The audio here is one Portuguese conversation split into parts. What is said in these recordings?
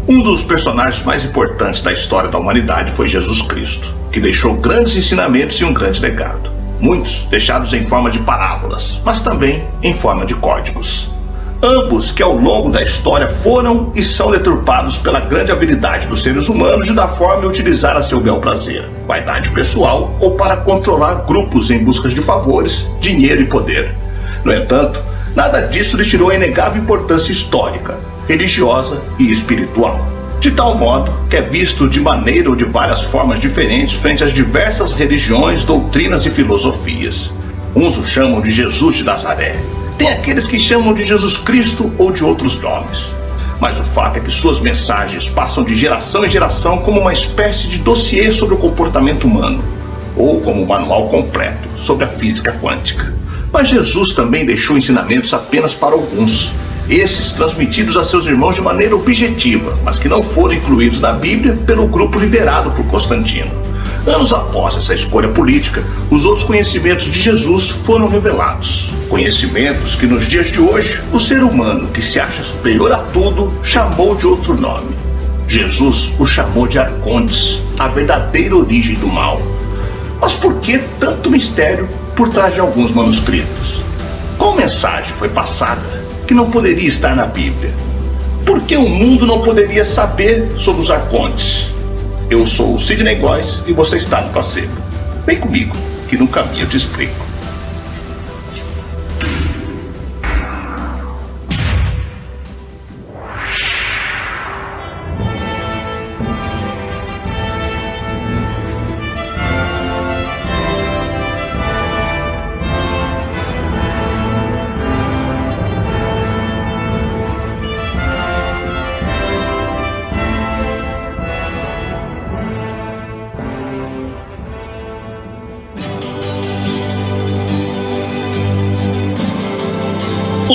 Um dos personagens mais importantes da história da humanidade foi Jesus Cristo, que deixou grandes ensinamentos e um grande legado. Muitos deixados em forma de parábolas, mas também em forma de códigos. Ambos que ao longo da história foram e são deturpados pela grande habilidade dos seres humanos de dar forma e utilizar a seu bel prazer, vaidade pessoal ou para controlar grupos em busca de favores, dinheiro e poder. No entanto, nada disso lhe tirou a inegável importância histórica, religiosa e espiritual, de tal modo que é visto de maneira ou de várias formas diferentes frente às diversas religiões, doutrinas e filosofias. Uns o chamam de Jesus de Nazaré, tem aqueles que chamam de Jesus Cristo ou de outros nomes. Mas o fato é que suas mensagens passam de geração em geração como uma espécie de dossiê sobre o comportamento humano, ou como um manual completo sobre a física quântica. Mas Jesus também deixou ensinamentos apenas para alguns, esses transmitidos a seus irmãos de maneira objetiva, mas que não foram incluídos na Bíblia pelo grupo liderado por Constantino. Anos após essa escolha política, os outros conhecimentos de Jesus foram revelados. Conhecimentos que nos dias de hoje, o ser humano que se acha superior a tudo, chamou de outro nome. Jesus o chamou de arcontes, a verdadeira origem do mal. Mas por que tanto mistério por trás de alguns manuscritos? Qual mensagem foi passada que não poderia estar na Bíblia? Por que o mundo não poderia saber sobre os arcontes? Eu sou o Sidney Góes e você está no Placebo. Vem comigo, que no caminho eu te explico.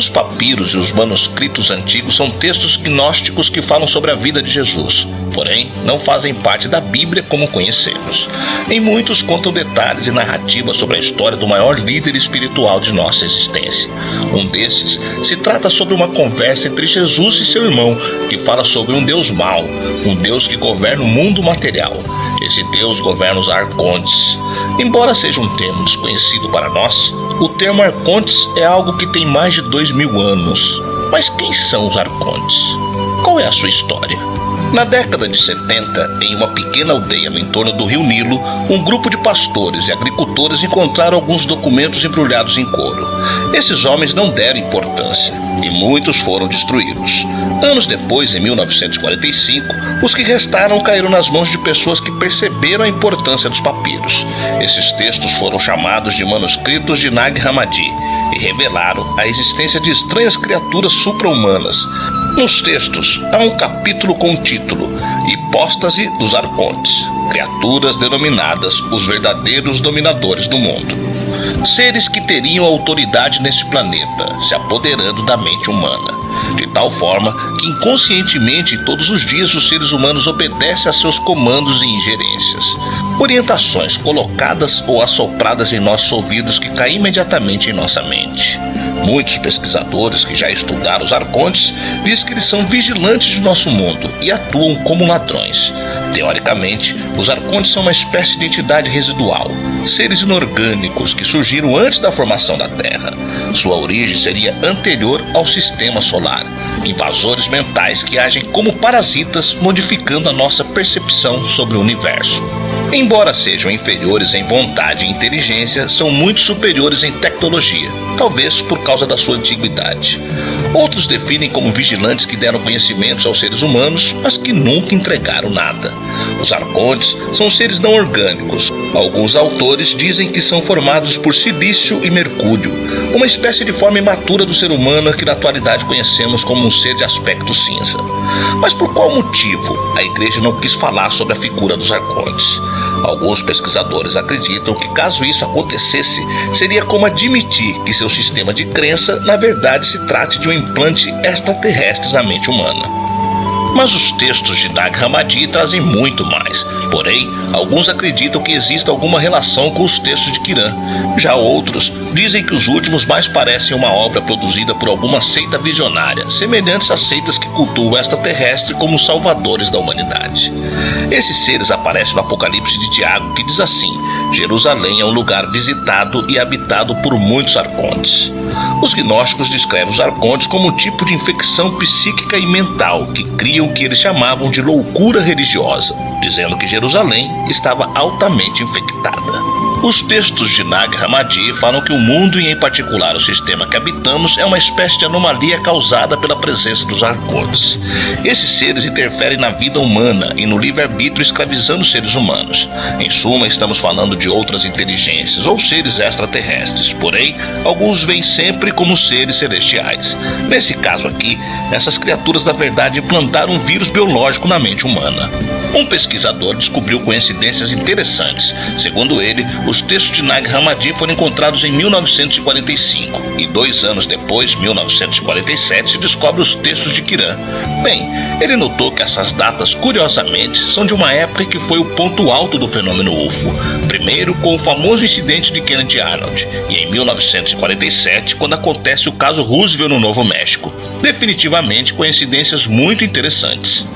Os papiros e os manuscritos antigos são textos gnósticos que falam sobre a vida de Jesus, porém não fazem parte da Bíblia como conhecemos. Em muitos contam detalhes e narrativas sobre a história do maior líder espiritual de nossa existência. Um desses se trata sobre uma conversa entre Jesus e seu irmão, que fala sobre um Deus mau, um Deus que governa o mundo material. Esse Deus governa os arcontes. Embora seja um termo desconhecido para nós, o termo arcontes é algo que tem mais de 2000 anos. Mas quem são os arcontes? Qual é a sua história? Na década de 70, em uma pequena aldeia no entorno do rio Nilo, um grupo de pastores e agricultores encontraram alguns documentos embrulhados em couro. Esses homens não deram importância e muitos foram destruídos. Anos depois, em 1945, os que restaram caíram nas mãos de pessoas que perceberam a importância dos papiros. Esses textos foram chamados de manuscritos de Nag Hammadi e revelaram a existência de estranhas criaturas supra-humanas. Nos textos, há um capítulo com o título Hipóstase dos Arcontes, criaturas denominadas os verdadeiros dominadores do mundo. Seres que teriam autoridade nesse planeta, se apoderando da mente humana, de tal forma que inconscientemente todos os dias os seres humanos obedecem a seus comandos e ingerências. Orientações colocadas ou assopradas em nossos ouvidos que caem imediatamente em nossa mente. Muitos pesquisadores que já estudaram os arcontes dizem que eles são vigilantes de nosso mundo e atuam como ladrões. Teoricamente, os arcontes são uma espécie de entidade residual, seres inorgânicos que surgiram antes da formação da Terra. Sua origem seria anterior ao sistema solar, invasores mentais que agem como parasitas, modificando a nossa percepção sobre o universo. Embora sejam inferiores em vontade e inteligência, são muito superiores em tecnologia, talvez por causa da sua antiguidade. Outros definem como vigilantes que deram conhecimentos aos seres humanos, mas que nunca entregaram nada. Os arcontes são seres não orgânicos. Alguns autores dizem que são formados por silício e mercúrio, uma espécie de forma imatura do ser humano que na atualidade conhecemos como um ser de aspecto cinza. Mas por qual motivo a igreja não quis falar sobre a figura dos arcontes? Alguns pesquisadores acreditam que caso isso acontecesse, seria como admitir que seu sistema de crença na verdade se trate de um implante extraterrestre na mente humana. Mas os textos de Nag Hammadi trazem muito mais. Porém, alguns acreditam que exista alguma relação com os textos de Quirã. Já outros dizem que os últimos mais parecem uma obra produzida por alguma seita visionária, semelhantes às seitas que cultuam o extraterrestre como salvadores da humanidade. Esses seres aparecem no Apocalipse de Tiago, que diz assim: Jerusalém é um lugar visitado e habitado por muitos arcontes. Os gnósticos descrevem os arcontes como um tipo de infecção psíquica e mental que criam o que eles chamavam de loucura religiosa, dizendo que Jerusalém estava altamente infectada. Os textos de Nag Hammadi falam que o mundo, e em particular o sistema que habitamos, é uma espécie de anomalia causada pela presença dos arcontes. Esses seres interferem na vida humana e no livre-arbítrio, escravizando os seres humanos. Em suma, estamos falando de outras inteligências ou seres extraterrestres, porém, alguns veem sempre como seres celestiais. Nesse caso aqui, essas criaturas na verdade implantaram um vírus biológico na mente humana. Um pesquisador descobriu coincidências interessantes. Segundo ele, os textos de Nag Hammadi foram encontrados em 1945 e 2 anos depois, 1947, se descobre os textos de Quirã. Bem, ele notou que essas datas, curiosamente, são de uma época que foi o ponto alto do fenômeno UFO. Primeiro, com o famoso incidente de Kennedy Arnold, e em 1947, quando acontece o caso Roosevelt no Novo México. Definitivamente coincidências muito interessantes.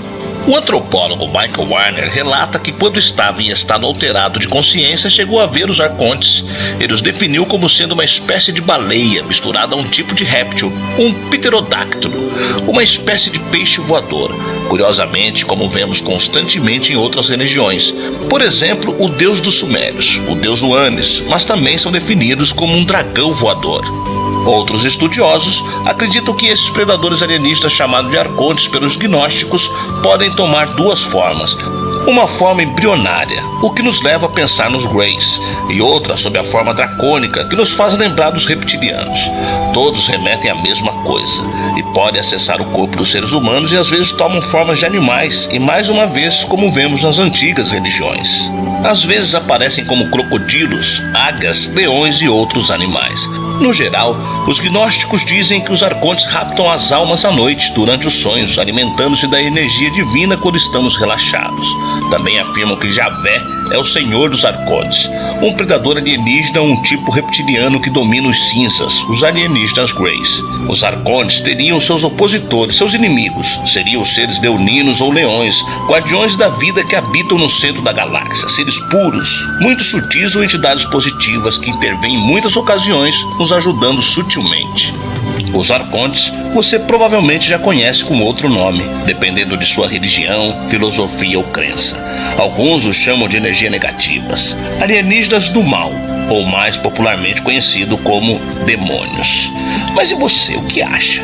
O antropólogo Michael Warner relata que quando estava em estado alterado de consciência chegou a ver os arcontes. Ele os definiu como sendo uma espécie de baleia misturada a um tipo de réptil, um pterodáctilo, uma espécie de peixe voador, curiosamente como vemos constantemente em outras religiões. Por exemplo, o deus dos sumérios, o deus Uanes, mas também são definidos como um dragão voador. Outros estudiosos acreditam que esses predadores alienígenas chamados de arcontes pelos gnósticos podem tomar 2 formas. Uma forma embrionária, o que nos leva a pensar nos Greys, e outra sob a forma dracônica, que nos faz lembrar dos reptilianos. Todos remetem à mesma coisa, e podem acessar o corpo dos seres humanos e às vezes tomam formas de animais, e mais uma vez como vemos nas antigas religiões. Às vezes aparecem como crocodilos, águias, leões e outros animais. No geral, os gnósticos dizem que os arcontes raptam as almas à noite durante os sonhos, alimentando-se da energia divina quando estamos relaxados. Também afirmam que Javé é o senhor dos arcontes, um predador alienígena ou um tipo reptiliano que domina os cinzas, os alienígenas Greys. Os arcontes teriam seus opositores, seus inimigos, seriam os seres leoninos ou leões, guardiões da vida que habitam no centro da galáxia, seres puros, muito sutis ou entidades positivas que intervêm em muitas ocasiões, nos ajudando sutilmente. Os arcontes você provavelmente já conhece com outro nome, dependendo de sua religião, filosofia ou crença. Alguns os chamam de energia negativas, alienígenas do mal, ou mais popularmente conhecido como demônios. Mas e você, o que acha?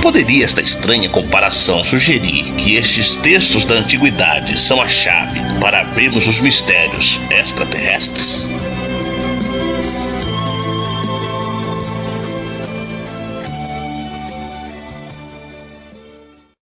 Poderia esta estranha comparação sugerir que estes textos da antiguidade são a chave para abrirmos os mistérios extraterrestres?